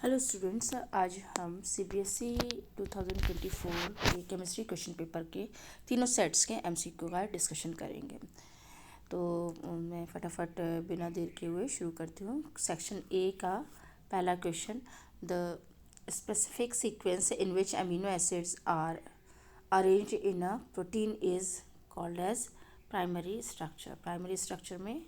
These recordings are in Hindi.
हेलो स्टूडेंट्स, आज हम सीबीएसई 2024 के केमिस्ट्री क्वेश्चन पेपर के तीनों सेट्स के एमसीक्यू का डिस्कशन करेंगे। तो मैं फटाफट बिना देर के हुए शुरू करती हूँ। सेक्शन ए का पहला question, the specific sequence in which amino acids are arranged in a protein is called as primary structure. Primary structure में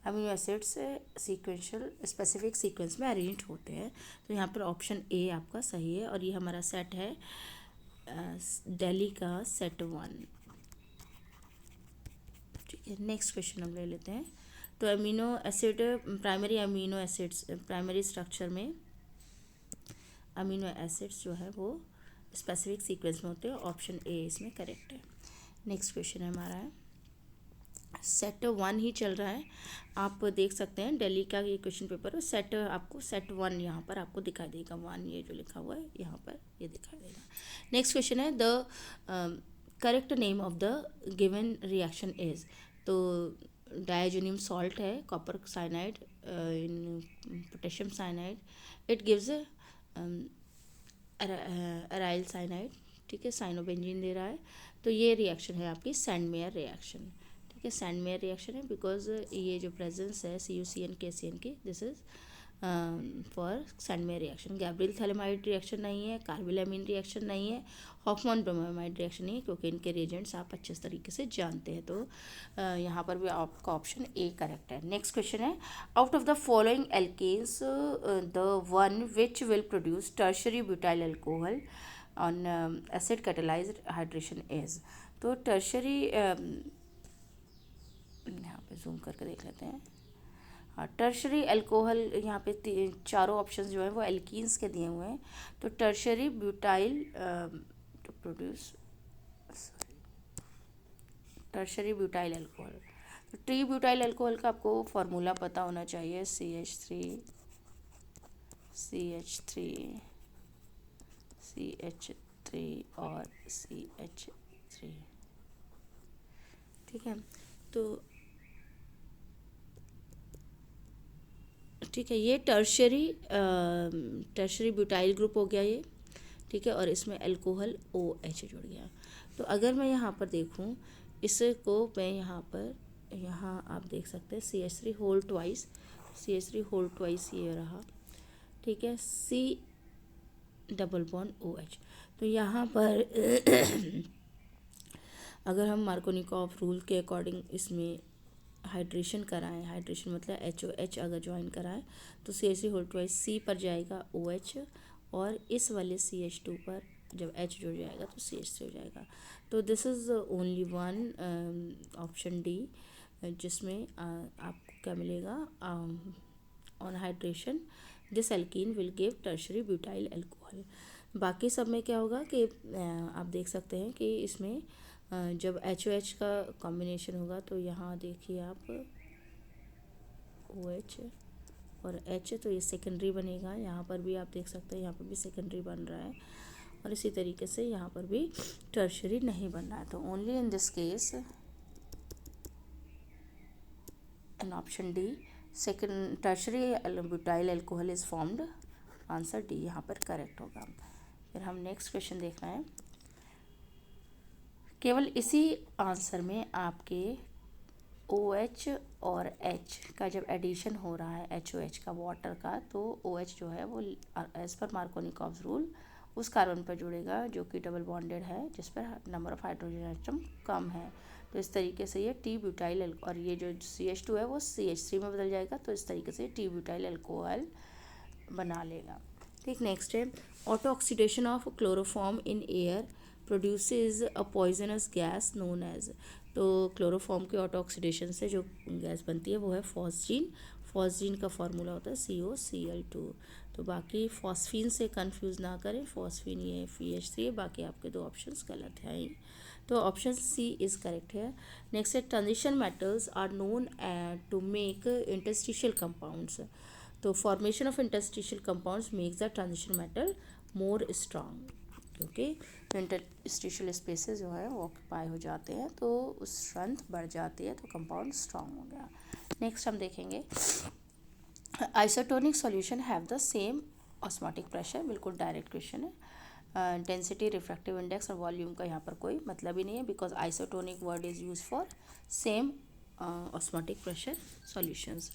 amino acids sequential specific sequence में अरेंज होते हैं। तो यहाँ पर ऑप्शन ए आपका सही है और ये हमारा सेट है दिल्ली का सेट 1। ठीक है, नेक्स्ट क्वेश्चन हम ले लेते हैं। तो amino acid primary amino acids primary structure में अमीनो एसिड्स जो है वो स्पेसिफिक सीक्वेंस में होते हैं। ऑप्शन ए इसमें करेक्ट है। नेक्स्ट क्वेश्चन हमारा है, सेट 1 ही चल रहा है। आप देख सकते हैं दिल्ली का ये क्वेश्चन पेपर है। सेट आपको सेट 1 यहाँ पर आपको दिखाई देगा। 1 ये जो लिखा हुआ है यहाँ पर ये दिखाई देगा। नेक्स्ट क्वेश्चन है, the correct name of the given reaction is. तो डायजोनियम सॉल्ट है, copper cyanide in potassium cyanide, it gives aryl cyanide. ठीक है, साइनोबेंजीन दे रहा है। तो ये रिएक्शन है आपकी सैंडमेयर रिएक्शन। ठीक है, सैंडमेयर रिएक्शन है बिकॉज ये जो प्रेजेंस है CuCN KCN की, this is for Sandmeyer reaction. Gabriel phthalimide reaction नहीं है, कार्बिलामीन रिएक्शन नहीं है, हॉफमैन ब्रोमाइड रिएक्शन नहीं है, क्योंकि इनके रिएजेंट्स आप अच्छे तरीके से जानते हैं। तो यहाँ पर भी आपका ऑप्शन ए करेक्ट है। नेक्स्ट क्वेश्चन है, out of the following alkenes the one which will produce tertiary butyl alcohol on acid catalysed hydration is. तो टर्शरी यहाँ पे जूम करके देख लेते हैं। हाँ, टर्शरी अल्कोहल यहाँ पे चारों ऑप्शंस जो हैं वो एल्कीन्स के दिए हुए हैं। तो tertiary butyl two produce tertiary butyl alcohol. तो ट्री ब्यूटाइल अल्कोहल का आपको फॉर्मूला पता होना चाहिए, CH3 और CH3। ठीक है, तो ठीक है, ये टर्शरी ब्यूटाइल ग्रुप हो गया ये। ठीक है, और इसमें अल्कोहल OH जुड़ गया। तो अगर मैं यहाँ पर देखूँ इसको, मैं यहाँ आप देख सकते हैं CH3 होल ट्वाइस, ये रहा। ठीक है, C डबल बॉन्ड OH। तो यहाँ पर अगर हम मार्कोनिकॉफ रूल के अकॉर्डिंग इसमें हाइड्रेशन कराएं, हाइड्रेशन मतलब HOH अगर ज्वाइन कराएं, तो CH3 होल ट्वाइस C पर जाएगा OH, और इस वाले CH2 पर जब H जुड़ जाएगा तो CH3 हो जाएगा। तो this is only one option D, जिसमें आपको क्या मिलेगा, on hydration this alkene will give tertiary butyl alcohol. बाकी सब में क्या होगा कि आप देख सकते हैं कि इसमें जब HOH का कॉम्बिनेशन होगा तो यहाँ देखिए आप OH और H, तो ये सेकेंडरी बनेगा। यहाँ पर भी आप देख सकते हैं, यहाँ पर भी सेकेंडरी बन रहा है, और इसी तरीके से यहाँ पर भी टर्शरी नहीं बन रहा है। तो only in this case in option D second tertiary butyl alcohol is formed. Answer D यहाँ पर करेक्ट होगा। फिर हम नेक्स्ट क्वेश्चन देख रहे हैं। केवल इसी आंसर में आपके OH और H का जब एडिशन हो रहा है, HOH का वाटर का, तो OH जो है वो एज पर मार्कोनिकॉफ रूल उस कार्बन पर जुड़ेगा जो कि डबल बॉन्डेड है, जिस पर नंबर ऑफ हाइड्रोजन एटम कम है। तो इस तरीके से ये टी ब्यूटाइल, और ये जो CH2 है वो CH3 में बदल जाएगा। तो इस तरीके से टी ब्यूटाइल अल्कोहल बना लेगा। ठीक, नेक्स्ट है, auto oxidation of chloroform in air produces a poisonous gas known as. तो क्लोरोफॉर्म के ऑटो ऑक्सीडेशन से जो गैस बनती है वो है फॉस्जीन। फॉस्जीन का फार्मूला होता है COCl2। तो बाकी फॉस्फीन से कंफ्यूज ना करें, फॉस्फीन ये FeH3 है, बाकी आपके दो ऑप्शंस गलत हैं। तो ऑप्शन C इज़ करेक्ट है। नेक्स्ट है, transition metals are known to make interstitial compounds. तो formation of interstitial compounds makes the transition metal more strong, क्योंकि इंटरस्टिशियल स्पेसेस जो है वो ऑक्यूपाई हो जाते हैं, तो उस स्ट्रेंथ बढ़ जाती है, तो कंपाउंड स्ट्रांग हो गया। नेक्स्ट हम देखेंगे, isotonic solution have the same osmotic pressure, बिल्कुल डायरेक्ट क्वेश्चन है। डेंसिटी, रिफ्रैक्टिव इंडेक्स और वॉल्यूम का यहाँ पर कोई मतलब ही नहीं है, because isotonic word is use for same osmotic pressure solutions.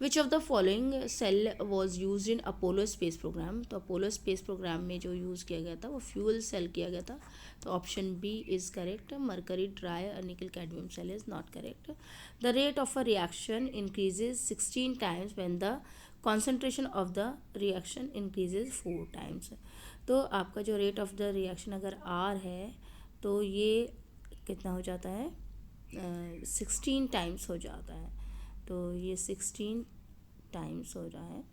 Which of the following cell was use in Apollo space programme, तो अपोलो स्पेस प्रोग्राम में जो यूज़ किया गया था वो फ्यूल सेल किया गया था, तो option B is correct. Mercury dry nickel cadmium cell is not correct. The rate of a reaction increases 16 times when the concentration of the reaction increases 4 times. तो आपका जो रेट ऑफ द रिएक्शन अगर आर है तो ये कितना हो जाता है, 16 टाइम्स हो जाता है, तो ये 16 टाइम्स हो रहा है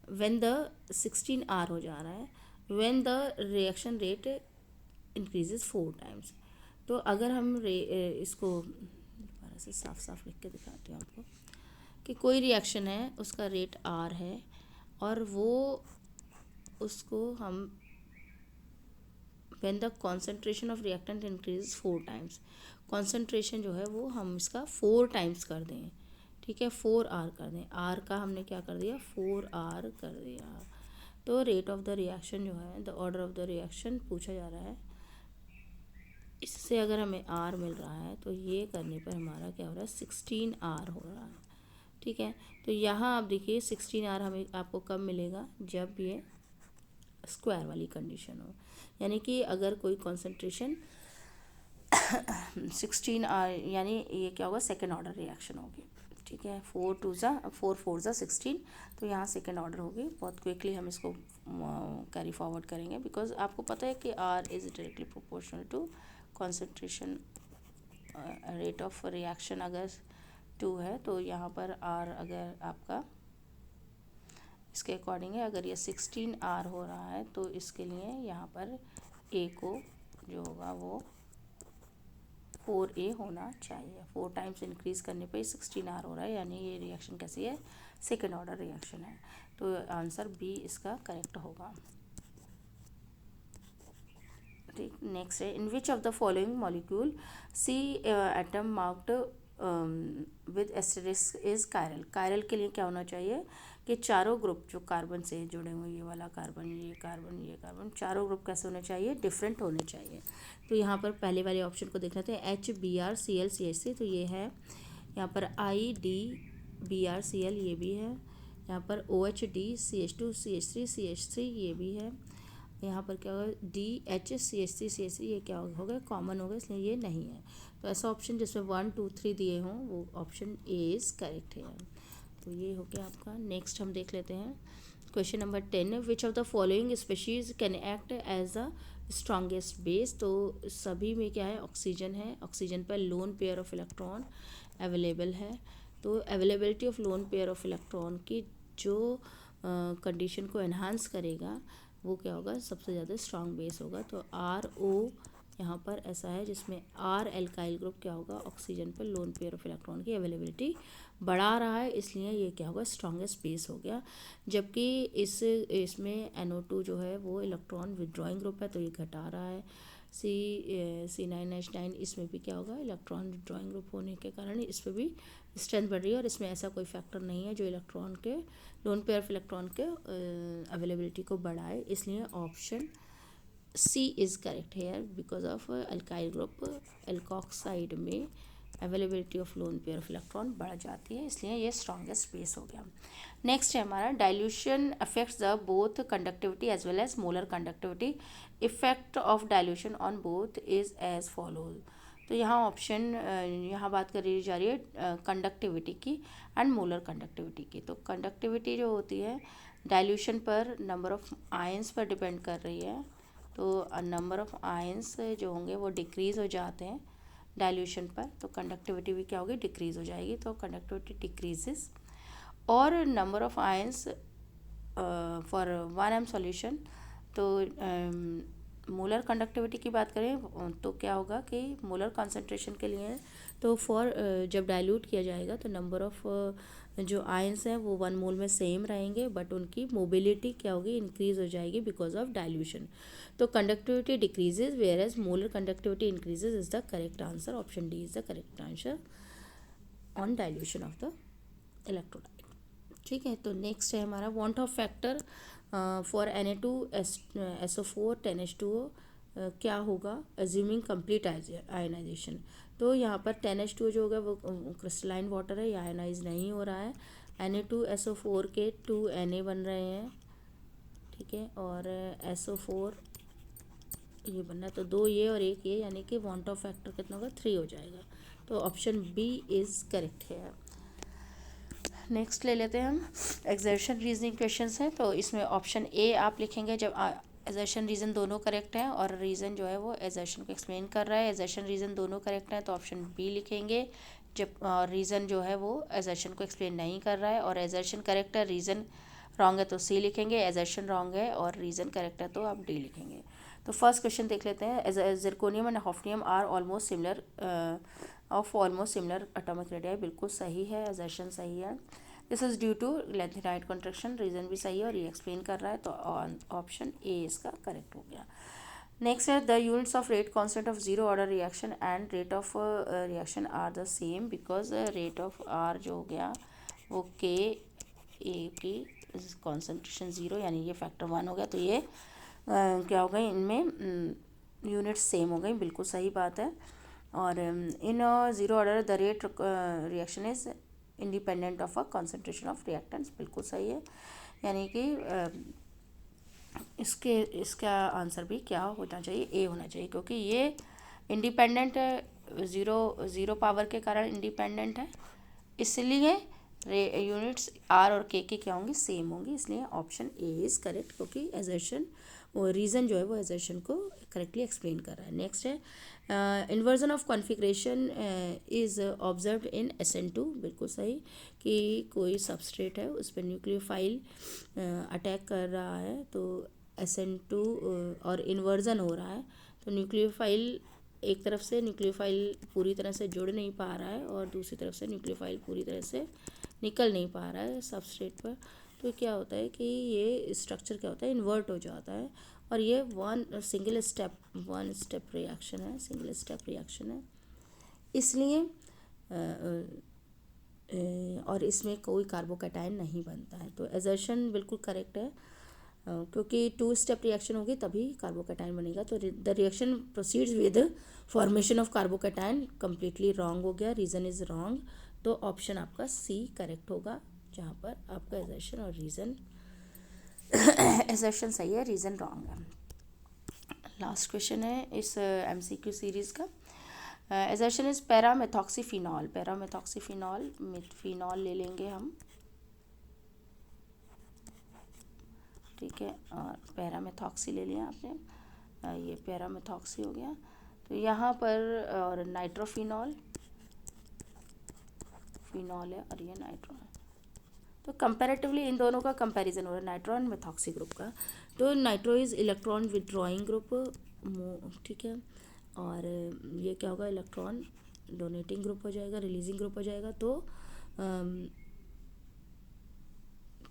व्हेन द 16 आर हो जा रहा है when the reaction rate increases 4 times. तो अगर हम इसको दोबारा से साफ साफ लिख के दिखाती हूँ आपको कि कोई रिएक्शन है उसका रेट आर है और वो उसको हम when the concentration of reactant increase 4 times, concentration जो है वो हम इसका 4 टाइम्स कर दें, ठीक है, 4R कर दें, आर का हमने क्या कर दिया 4R कर दिया। तो रेट ऑफ द रिएक्शन जो है, the order of the reaction पूछा जा रहा है, इससे अगर हमें R मिल रहा है तो ये करने पर हमारा क्या हो रहा है 16R हो रहा है, ठीक है। तो यहाँ आप देखिए 16R हमें आपको कब मिलेगा, जब ये स्क्वायर वाली कंडीशन हो, यानी कि अगर कोई कॉन्सेंट्रेशन 16R, यानी ये क्या होगा सेकेंड ऑर्डर रिएक्शन होगी, ठीक है। 4 4 ज़ा 16, तो यहाँ सेकेंड ऑर्डर होगी। बहुत क्विकली हम इसको कैरी फॉरवर्ड करेंगे, बिकॉज आपको पता है कि R is directly proportional to concentration rate of reaction. अगर 2 है तो यहाँ पर R अगर आपका इसके अकॉर्डिंग है, अगर ये 16R हो रहा है तो इसके लिए यहाँ पर A को जो होगा वो 4A होना चाहिए। 4 टाइम्स इंक्रीज़ करने पे 16R हो रहा है, यानी ये रिएक्शन कैसी है सेकेंड ऑर्डर रिएक्शन है, तो आंसर बी इसका करेक्ट होगा, ठीक। नेक्स्ट है, in which of the following molecule C atom marked with asterisk is chiral. Chiral के लिए क्या होना चाहिए कि चारों ग्रुप जो कार्बन से जुड़े हुए, ये वाला कार्बन, ये कार्बन, ये कार्बन, चारों ग्रुप कैसे होने चाहिए, डिफरेंट होने चाहिए। तो यहाँ पर पहले वाले ऑप्शन को देख लेते हैं, HBr Cl CH3, तो ये है। यहाँ पर IDBrCl ये भी है। यहाँ पर OHDCH2CH3CH3 ये भी है। यहाँ पर क्या होगा DHCH3CH3 ये क्या हो गया कॉमन होगा, इसलिए ये नहीं है। तो ऐसा ऑप्शन जिसमें 1 2 3 दिए हों वो ऑप्शन ए इज़ करेक्ट है। तो ये हो गया आपका। नेक्स्ट हम देख लेते हैं question number 10, which of the following species can act as a strongest base. तो सभी में क्या है ऑक्सीजन है, ऑक्सीजन पर lone pair of electron available है। तो availability of lone pair of electron की जो कंडीशन को एनहांस करेगा वो क्या होगा, सबसे ज़्यादा स्ट्रॉन्ग बेस होगा। तो RO यहाँ पर ऐसा है जिसमें R एल्काइल ग्रुप क्या होगा, ऑक्सीजन पर लोन पेयर ऑफ इलेक्ट्रॉन की अवेलेबिलिटी बढ़ा रहा है, इसलिए ये क्या होगा स्ट्रॉन्गेस्ट बेस हो गया। जबकि इसमें NO2 जो है वो इलेक्ट्रॉन विदड्रॉइंग ग्रुप है, तो ये घटा रहा है। C9H9 इसमें भी क्या होगा इलेक्ट्रॉन विदड्रॉइंग ग्रुप होने के कारण इस पर भी स्ट्रेंथ बढ़ रही है, और इसमें ऐसा कोई फैक्टर नहीं है जो इलेक्ट्रॉन के लोन पेयर ऑफ इलेक्ट्रॉन के अवेलेबिलिटी को बढ़ाए, इसलिए option C is correct here. Because of alkyl group alkoxide में availability of lone pair of electron बढ़ जाती है, इसलिए ये स्ट्रॉन्गेस्ट बेस हो गया। नेक्स्ट है हमारा dilution affects the both conductivity as well as molar conductivity. Effect of dilution on both is as follows. तो यहाँ ऑप्शन यहाँ बात करी जा रही है कंडक्टिविटी की एंड मोलर कंडक्टिविटी की। तो कंडक्टिविटी जो होती है डाइल्यूशन पर नंबर ऑफ आयंस पर डिपेंड कर रही है, तो नंबर ऑफ आयंस जो होंगे वो डिक्रीज़ हो जाते हैं डाइल्यूशन पर, तो कंडक्टिविटी भी क्या होगी डिक्रीज़ हो जाएगी। तो कंडक्टिविटी डिक्रीजेस और number of ions for 1 m solution. तो मोलर कंडक्टिविटी की बात करें तो क्या होगा कि मोलर कॉन्सेंट्रेशन के लिए तो जब डाइल्यूट किया जाएगा तो नंबर ऑफ जो आयंस हैं वो 1 मोल में सेम रहेंगे, बट उनकी मोबिलिटी क्या होगी इंक्रीज हो जाएगी बिकॉज ऑफ डाइल्यूशन। तो conductivity decreases where as molar conductivity increases is the correct answer. Option D is the correct answer on dilution of the electrolyte. ठीक है, तो नेक्स्ट है हमारा want of factor for Na2SO4 10H2O क्या होगा एज्यूमिंग कंप्लीट आयनाइजेशन। तो यहाँ पर 10H2O जो होगा वो क्रिस्टलाइन वाटर है, ये आयनाइज नहीं हो रहा है। Na2SO4 के 2 Na बन रहे हैं, ठीक है, और SO4 ये बनना है, तो 2 ये और 1 ये, यानी कि वांट ऑफ फैक्टर कितना होगा 3 हो जाएगा। तो ऑप्शन बी इज़ करेक्ट है। नेक्स्ट ले लेते हैं हम एक्सर्शन रीजनिंग क्वेश्चंस हैं। तो इसमें ऑप्शन ए आप लिखेंगे जब एक्सर्शन रीज़न दोनों करेक्ट हैं और रीज़न जो है वो एक्सर्शन को एक्सप्लेन कर रहा है। एक्सर्शन रीज़न दोनों करेक्ट हैं तो ऑप्शन बी लिखेंगे। जब रीज़न जो है वो एक्सर्शन को एक्सप्लेन नहीं कर रहा है और एक्सर्शन करेक्ट है, रीज़न रॉन्ग है तो सी लिखेंगे। एक्सर्शन रॉन्ग है और रीज़न करेक्ट है तो आप डी लिखेंगे। तो फर्स्ट क्वेश्चन देख लेते हैं। Zirconium and hafnium are almost similar almost similar atomic radii, बिल्कुल सही है, एक्सर्शन सही है। This is due to lanthanide contraction, reason भी सही है और ये एक्सप्लेन कर रहा है तो ऑप्शन ए इसका करेक्ट हो गया। नेक्स्ट है the units of rate constant of zero order reaction and rate of reaction are the same because rate of R जो हो गया वो के ए की कॉन्सेंट्रेशन ज़ीरो, यानी ये फैक्टर 1 हो गया। तो ये क्या हो गई, इनमें यूनिट्स सेम हो गई, बिल्कुल सही बात है। और in zero order the rate reaction is independent of a concentration of reactants, बिल्कुल सही है। यानी कि इसका आंसर भी क्या होना चाहिए, ए होना चाहिए, क्योंकि ये इंडिपेंडेंट है, ज़ीरो पावर के कारण इंडिपेंडेंट है, इसलिए यूनिट्स आर और के क्या होंगी, सेम होंगी, इसलिए ऑप्शन ए इज़ करेक्ट, क्योंकि एजर्शन वो रीज़न जो है वो एजर्शन को करेक्टली एक्सप्लेन कर रहा है। नेक्स्ट है inversion of configuration is observed in SN2, बिल्कुल सही, कि कोई सबस्ट्रेट है उस पर न्यूक्लियोफाइल अटैक कर रहा है तो SN2 और इन्वर्जन हो रहा है, तो न्यूक्लियोफाइल एक तरफ से न्यूक्लियोफाइल पूरी तरह से जुड़ नहीं पा रहा है और दूसरी तरफ से न्यूक्लियोफाइल पूरी तरह से निकल नहीं पा रहा है सबस्ट्रेट पर। तो क्या होता है कि ये स्ट्रक्चर क्या होता है, इन्वर्ट हो जाता है और ये वन स्टेप रिएक्शन है, सिंगल स्टेप रिएक्शन है, इसलिए और इसमें कोई कार्बोकैटायन नहीं बनता है। तो एजर्शन बिल्कुल करेक्ट है, क्योंकि 2 स्टेप रिएक्शन होगी तभी कार्बोकैटायन बनेगा। तो the reaction proceeds with formation of carbocation completely wrong हो गया, रीज़न इज़ रॉन्ग। तो ऑप्शन आपका सी करेक्ट होगा, जहाँ पर आपका एजर्शन और रीज़न एजर्शन सही है, रीज़न रॉन्ग है। लास्ट क्वेश्चन है इस MCQ सीरीज़ का। एजर्शन इज़ पैरामेथॉक्सीफिनॉल, फिनॉल ले लेंगे हम, ठीक है, और पैरामेथॉक्सी ले लिया आपने, ये पैरामेथॉक्सी हो गया। तो यहाँ पर और नाइट्रोफिनॉल है और ये नाइट्रो है, तो कंपैरेटिवली इन दोनों का कंपैरिजन हो रहा है, नाइट्रो एंड मेथॉक्सी ग्रुप का। तो nitro is electron withdrawing group, ठीक है, और ये क्या होगा, इलेक्ट्रॉन डोनेटिंग ग्रुप हो जाएगा, रिलीजिंग ग्रुप हो जाएगा।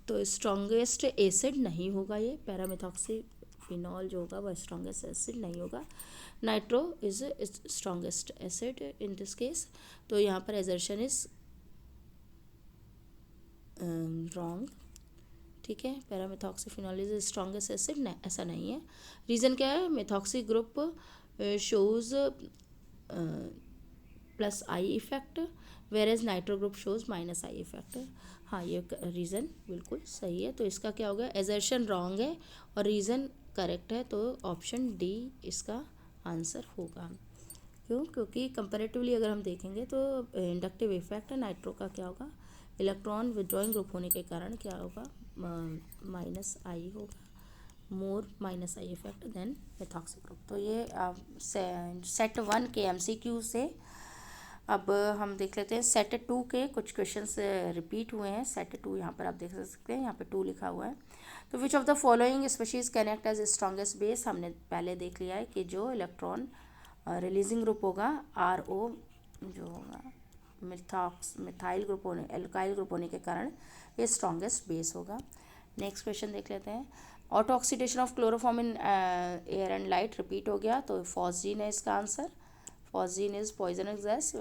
तो स्ट्रॉन्गेस्ट एसिड नहीं होगा, ये पैरामेथॉक्सीफिनॉल जो होगा वह स्ट्रॉन्गेस्ट एसिड नहीं होगा, nitro is strongest acid in this case. तो यहाँ पर एजर्शन इज रॉन्ग, ठीक है, पैरामेथॉक्सीफिनॉल इज स्ट्रॉन्गेस्ट एसिड, ऐसा नहीं है। रीज़न क्या है, methoxy group shows plus I effect, where as nitro group shows minus I effect. हाँ, ये रीज़न बिल्कुल सही है, तो इसका क्या होगा, एजर्शन रॉन्ग है और रीज़न करेक्ट है, तो ऑप्शन डी इसका आंसर होगा। क्यों, क्योंकि कंपैरेटिवली अगर हम देखेंगे तो इंडक्टिव इफेक्ट है, नाइट्रो का क्या होगा, इलेक्ट्रॉन विड्रॉइंग ग्रुप होने के कारण क्या होगा, माइनस आई होगा, more minus I effect than methoxy group. तो ये सेट 1 के MCQ से अब हम देख लेते हैं सेट 2 के कुछ क्वेश्चंस रिपीट हुए हैं। सेट 2 यहाँ पर आप देख सकते हैं, यहाँ पे 2 लिखा हुआ है। तो which of the following species can act as strongest base, हमने पहले देख लिया है कि जो इलेक्ट्रॉन रिलीजिंग ग्रुप होगा RO जो होगा मिथाइल ग्रुप होने एल्काइल ग्रुप होने के कारण ये स्ट्रॉन्गेस्ट बेस होगा। नेक्स्ट क्वेश्चन देख लेते हैं, auto oxidation of chloroform in air and light repeat हो गया, तो फॉस्जीन है इसका answer, Phosgene is poisonous gas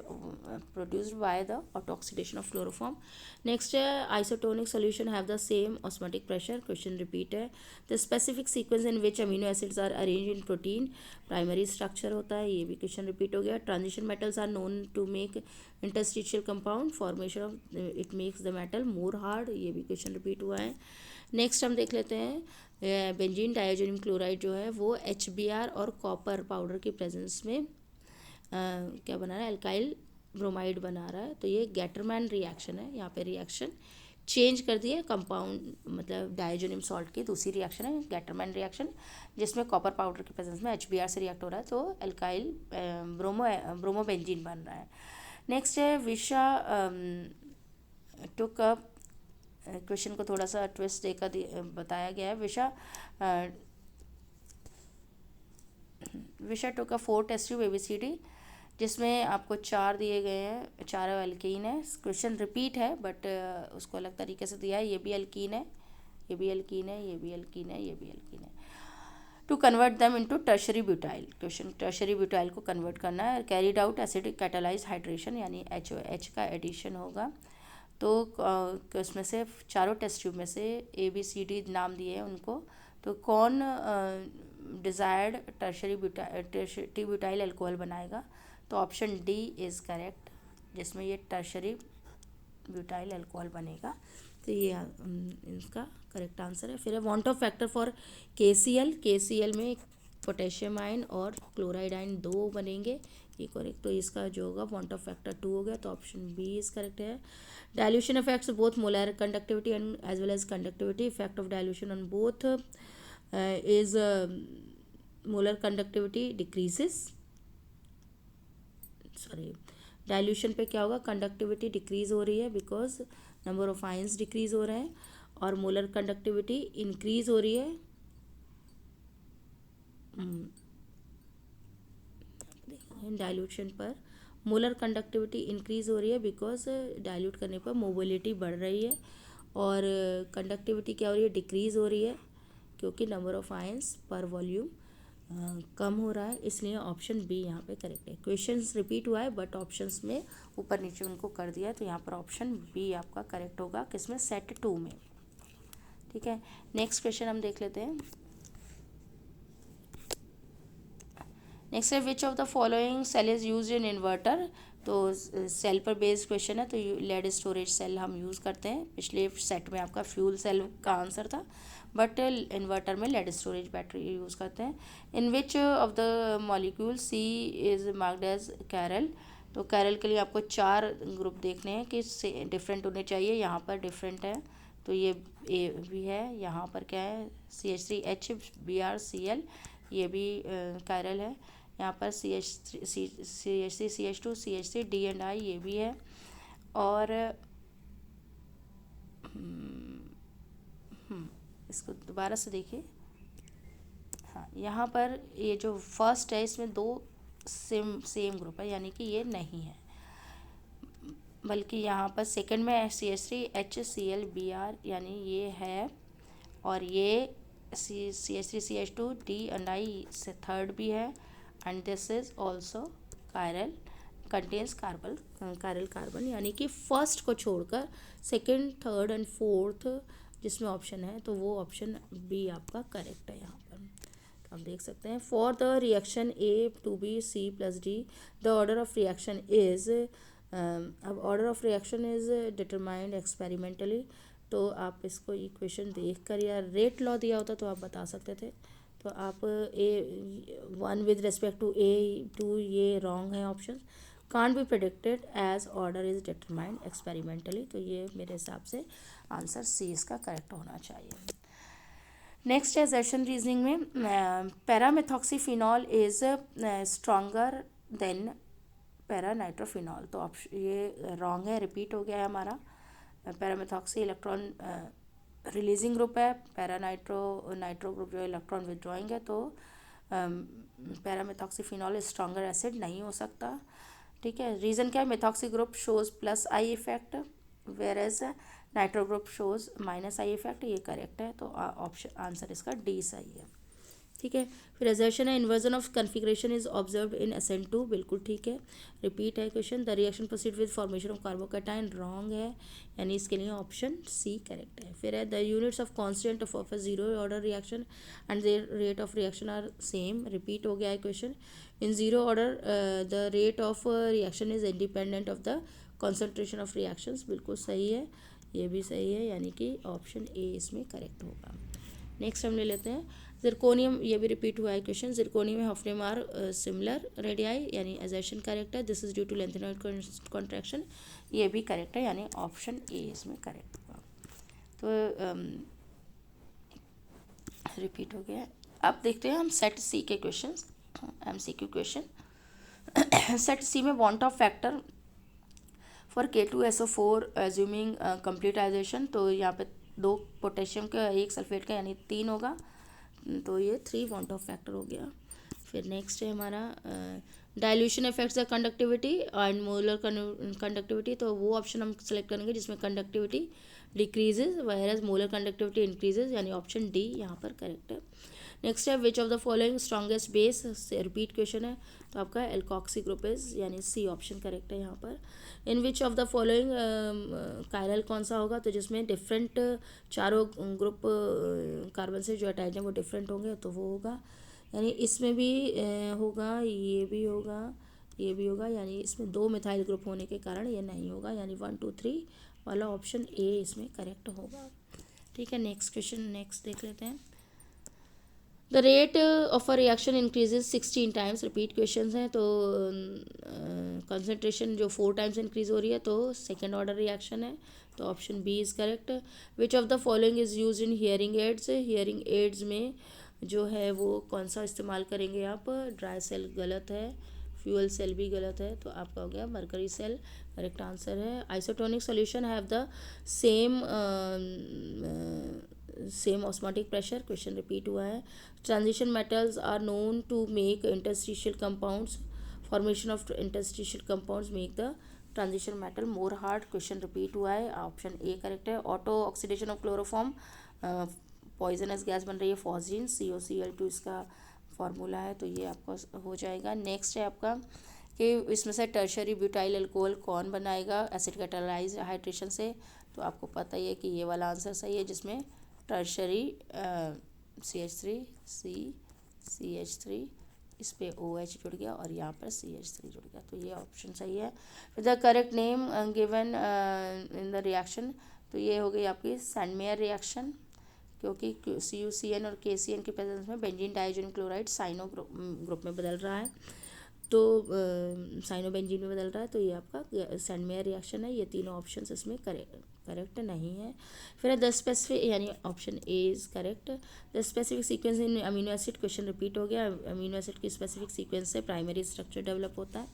produced by the oxidation of chloroform. Next isotonic solution have the same osmotic pressure. Question repeat है. The specific sequence in which amino acids are arranged in protein primary structure होता है. ये भी question repeat हो गया. Transition metals are known to make interstitial compound. Formation of it makes the metal more hard. ये भी question repeat हुआ है. नेक्स्ट हम देख लेते हैं बेंजीन डाइजोनियम क्लोराइड जो है वो HBr और कॉपर पाउडर की प्रेजेंस में क्या बना रहा है, अल्काइल ब्रोमाइड बना रहा है. तो ये गैटरमैन रिएक्शन है. यहाँ पे रिएक्शन चेंज कर दिया कंपाउंड, मतलब डाइजोनियम सॉल्ट की दूसरी रिएक्शन है गैटरमैन रिएक्शन, जिसमें कॉपर पाउडर की प्रेजेंस में HBr से रिएक्ट हो रहा है तो अल्काइल ब्रोमोबेंजीन बन रहा है. नेक्स्ट है विशा टुक अप. क्वेश्चन को थोड़ा सा ट्विस्ट देकर बताया गया है. विशा टुक अ 4 टेस्ट ट्यूब ABCD, जिसमें आपको 4 दिए गए हैं, 4 एल्कीन है. क्वेश्चन रिपीट है बट उसको अलग तरीके से दिया है. ये भी एल्कीन है, ये भी एल्कीन है, ये भी एल्कीन है, ये भी एल्कीन है. To convert them into tertiary butyl. Question tertiary butyl को कन्वर्ट करना है. Carried out acidic catalyse hydration, यानी HOH का एडिशन होगा. तो उसमें से चारों टेस्ट ट्यूब में से ABCD नाम दिए हैं उनको. तो कौन डिज़ायर्ड टर्शरी ब्यूटाइल अल्कोहल बनाएगा? तो ऑप्शन डी इज़ करेक्ट, जिसमें ये टर्शरी ब्यूटाइल अल्कोहल बनेगा. तो ये इसका करेक्ट आंसर है. फिर है want of factor for KCl में पोटेशियम आयन और क्लोराइड आयन 2 बनेंगे, ये करेक्ट. तो इसका जो होगा वांट ऑफ फैक्टर 2 हो गया, तो ऑप्शन बी इज करेक्ट है. Dilution effects both molar conductivity and as well as conductivity. Effect of dilution on both is molar conductivity decreases. Sorry, dilution पे क्या होगा, कंडक्टिविटी डिक्रीज हो रही है because number of ions decrease हो रहे हैं, और मोलर कंडक्टिविटी इंक्रीज हो रही है. डाइल्यूशन पर मोलर कंडक्टिविटी इंक्रीज हो रही है बिकॉज डाइल्यूट करने पर मोबिलिटी बढ़ रही है, और कंडक्टिविटी क्या हो रही है, डिक्रीज हो रही है, क्योंकि नंबर ऑफ आयंस पर वॉल्यूम कम हो रहा है. इसलिए ऑप्शन बी यहाँ पे करेक्ट है. क्वेश्चंस रिपीट हुआ है बट ऑप्शंस में ऊपर नीचे उनको कर दिया है, तो यहाँ पर ऑप्शन बी आपका करेक्ट होगा. किसमें, सेट 2 में. ठीक है, नेक्स्ट क्वेश्चन हम देख लेते हैं. नेक्स्ट है which of the following cell is use in inverter. तो सेल पर बेस्ड क्वेश्चन है, तो लेड स्टोरेज सेल हम यूज़ करते हैं. पिछले सेट में आपका फ्यूल सेल का आंसर था, बट इन्वर्टर में लेड स्टोरेज बैटरी यूज़ करते हैं. In which of the molecule C is marked as chiral. तो कैरल के लिए आपको 4 ग्रुप देखने हैं कि डिफरेंट होने चाहिए. यहाँ पर डिफरेंट है, तो ये A भी है. यहाँ पर क्या है, CH3HBrCl, ये भी कैरल है. यहाँ पर CH3CH2 CH3D एंड I, ये भी है. और इसको दोबारा से देखिए. हाँ, यहाँ पर ये जो फर्स्ट है इसमें 2 सेम ग्रुप है, यानी कि ये नहीं है. बल्कि यहाँ पर सेकंड में CH3HClBr, यानी ये है. और ये CH3CH2D एंड I से थर्ड भी है. And this is also chiral, contains chiral carbon, यानी कि फर्स्ट को छोड़कर सेकंड, थर्ड एंड फोर्थ जिसमें ऑप्शन है, तो वो ऑप्शन बी आपका करेक्ट है. यहाँ पर तो आप देख सकते हैं. For the reaction A2B C+D the order of reaction is, अब order of reaction is determined experimentally. तो आप इसको इक्वेशन देख कर या रेट लॉ दिया होता तो आप बता सकते थे. तो आप A1 with respect to A2, ये रॉन्ग है option. Can't be predicted as order is determined experimentally. तो ये मेरे हिसाब से आंसर सी इसका करेक्ट होना चाहिए. नेक्स्ट है असर्शन रीजनिंग में, पैरामेथॉक्सीफिनॉल इज स्ट्रॉन्गर देन पैरानाइट्रोफिनॉल. तो ये रॉन्ग है, रिपीट हो गया है हमारा. पैरामेथॉक्सी इलेक्ट्रॉन रिलीजिंग ग्रुप है, नाइट्रो ग्रुप जो इलेक्ट्रॉन विदड्रॉइंग है. तो पैरामेथॉक्सीफिनॉल स्ट्रॉन्गर एसिड नहीं हो सकता. ठीक है, रीज़न क्या है, methoxy group shows +I effect, where as nitro group shows -I effect. ये करेक्ट है, तो ऑप्शन आंसर इसका डी सही है. ठीक. ठीक है। फिर असर्शन है inversion of configuration is observed in SN2, बिल्कुल ठीक है। रिपीट है question, the reaction proceed with formation of carbocation, wrong है, यानी इसके लिए ऑप्शन सी करेक्ट है। फिर है the units of constant of a zero order reaction and their rate of reaction are same, repeat हो गया है question. In zero order the rate of reaction is independent of the concentration of reactions, बिल्कुल सही है, ये भी सही है, यानी कि ऑप्शन ए इसमें करेक्ट होगा। नेक्स्ट हम ले लेते हैं जिरकोनियम, ये भी रिपीट हुआ है क्वेश्चन। जिरकोनियम में हॉफनेम आर सिमिलर रेडियाई, यानी असर्शन करेक्ट है। This is due to lanthanoid contraction, ये भी करेक्ट है, यानी ऑप्शन ए इसमें करेक्ट होगा। तो रिपीट हो गया है। अब देखते हैं हम सेट सी के question, MCQ question. Set C में van't of factor for K2SO4 assuming complexation, तो यहाँ पे 2 पोटेशियम का 1 सल्फेट का, यानी 3 होगा, तो ये 3 वांट ऑफ फैक्टर हो गया। फिर नेक्स्ट है हमारा dilution effects the conductivity and molar conductivity, तो वो ऑप्शन हम सेलेक्ट करेंगे जिसमें conductivity decreases virus molar conductivity increases, यानी ऑप्शन डी यहाँ पर करेक्ट है। नेक्स्ट है which of the following strongest base, से रिपीट क्वेश्चन है, तो आपका एल्कोक्सी ग्रुप इज, यानी सी ऑप्शन करेक्ट है यहाँ पर। In which of the following chiral कौन सा होगा, तो जिसमें डिफरेंट चारों ग्रुप कार्बन से जो अटैच हैं वो डिफरेंट होंगे, तो वो होगा, यानी इसमें भी होगा, ये भी होगा, ये भी होगा, यानी इसमें 2 मिथाइल ग्रुप होने के कारण ये नहीं होगा, यानी 1 2 3 वाला ऑप्शन ए इसमें करेक्ट होगा। ठीक है, नेक्स्ट क्वेश्चन नेक्स्ट देख लेते हैं। The rate of a reaction increases 16 times, repeat question हैं, तो कंसनट्रेशन जो 4 टाइम्स इंक्रीज हो रही है, तो सेकेंड ऑर्डर रिएक्शन है, तो option B is correct. Which of the following is use in hearing aids, hearing aids में जो है वो कौन सा इस्तेमाल करेंगे आप, ड्राई सेल गलत है, फ्यूअल सेल भी गलत है, तो आपका हो गया मरकरी सेल करेक्ट आंसर है। Isotonic solution have the same osmotic pressure, question repeat हुआ है। Transition metals are known to make interstitial compounds, formation of interstitial compounds make the transition metal more hard, question repeat हुआ है, ऑप्शन ए करेक्ट है। Auto oxidation of chloroform, poisonous gas बन रही है फॉस्जीन, COCl2 इसका फार्मूला है, तो ये आपका हो जाएगा। नेक्स्ट है आपका कि इसमें से टर्शरी ब्यूटाइल अल्कोहल कौन बनाएगा एसिड कैटालाइज हाइड्रेशन से, तो आपको पता ही है कि ये वाला आंसर सही है, जिसमें टर्शरी CH3 इस पे OH जुड़ गया और यहाँ पर CH3 जुड़ गया, तो ये ऑप्शन सही है। The correct name given in the reaction, तो ये हो गई आपकी सैंडमेयर रिएक्शन, क्योंकि CuCN और KCN के प्रेजेंस में बेंजीन डाइजोनिक क्लोराइड साइनो ग्रुप में बदल रहा है, तो साइनो बेंजीन में बदल रहा है, तो ये आपका सैंडमेयर रिएक्शन है। ये तीनों ऑप्शंस इसमें करेक्ट नहीं है। फिर द स्पेसिफिक, यानी option A is correct. The specific sequence in amino acid, question repeat हो गया, अमीनो एसिड की स्पेसिफिक सीक्वेंस से प्राइमरी स्ट्रक्चर डेवलप होता है,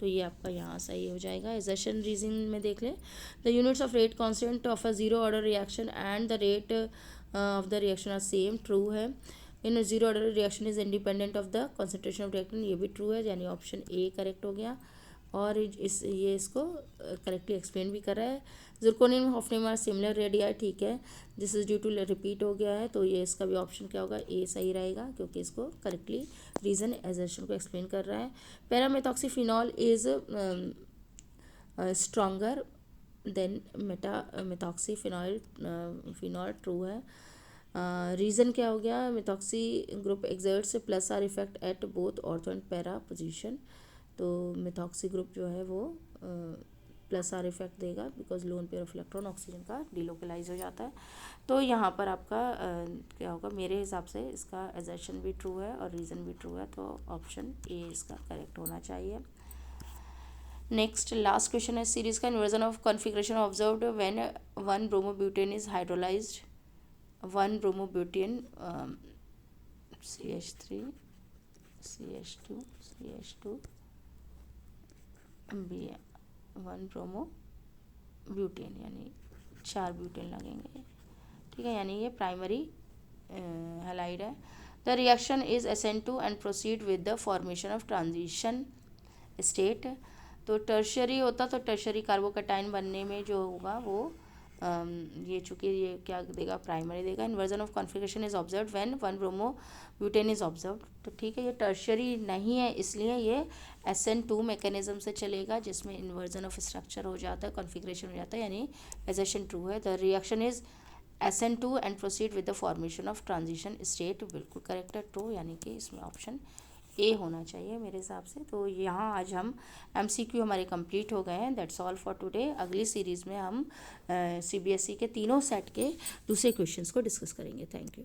तो ये आपका यहाँ सही हो जाएगा। एजर्शन रीजन में देख लें, the units of rate constant of a zero order reaction and the rate of the reaction are same, true है। In zero order reaction is independent of the concentration of reactant, ये भी ट्रू है, यानी ऑप्शन ए करेक्ट हो गया, और ये इसको करेक्टली एक्सप्लेन भी कर रहा है। Zirconium hafnium are similar radii, ठीक है, this is due to repeat हो गया है, तो ये इसका भी ऑप्शन क्या होगा, ए सही रहेगा, क्योंकि इसको करेक्टली रीजन एजर्शन को एक्सप्लेन कर रहा है। Paramethoxyphenol is stronger than methoxyphenol, phenol true है। रीज़न क्या हो गया, methoxy group exerts plus R effect at both ortho and para position, तो मेथॉक्सी ग्रुप जो है वो प्लस आर इफेक्ट देगा, because lone pair of electron oxygen का डिलोकलाइज हो जाता है, तो यहाँ पर आपका क्या होगा, मेरे हिसाब से इसका एजर्शन भी ट्रू है और रीज़न भी ट्रू है, तो ऑप्शन ए इसका करेक्ट होना चाहिए। नेक्स्ट लास्ट क्वेश्चन है, सीरीज का inversion of configuration observed when 1 bromobutane is hydrolysed, 1 bromobutane CH3 CH2 B 1 bromobutane, यानी 4 ब्यूटेन लगेंगे, ठीक है, यानी ये प्राइमरी हैलाइड है। The reaction is SN2 and proceed with the formation of transition state, तो टर्शरी होता तो टर्शरी कार्बोकैटायन बनने में जो होगा वो ये चूँकि ये क्या देगा, प्राइमरी देगा। Inversion of configuration is observe when 1 bromo butane is observe. तो ठीक है, ये टर्शरी नहीं है, इसलिए ये SN2 मैकेनिज्म से चलेगा, जिसमें इन्वर्जन ऑफ स्ट्रक्चर हो जाता है, कॉन्फिगरेशन हो जाता है, यानी एसेशन ट्रू है। The reaction is SN2 and proceed with the formation of transition state. बिल्कुल करेक्ट है, ट्रू, यानी कि इसमें ऑप्शन ए होना चाहिए मेरे हिसाब से। तो यहाँ आज हम MCQ हमारे कंप्लीट हो गए हैं। That's all for today. अगली सीरीज़ में हम CBSE के तीनों सेट के दूसरे क्वेश्चंस को डिस्कस करेंगे। Thank you.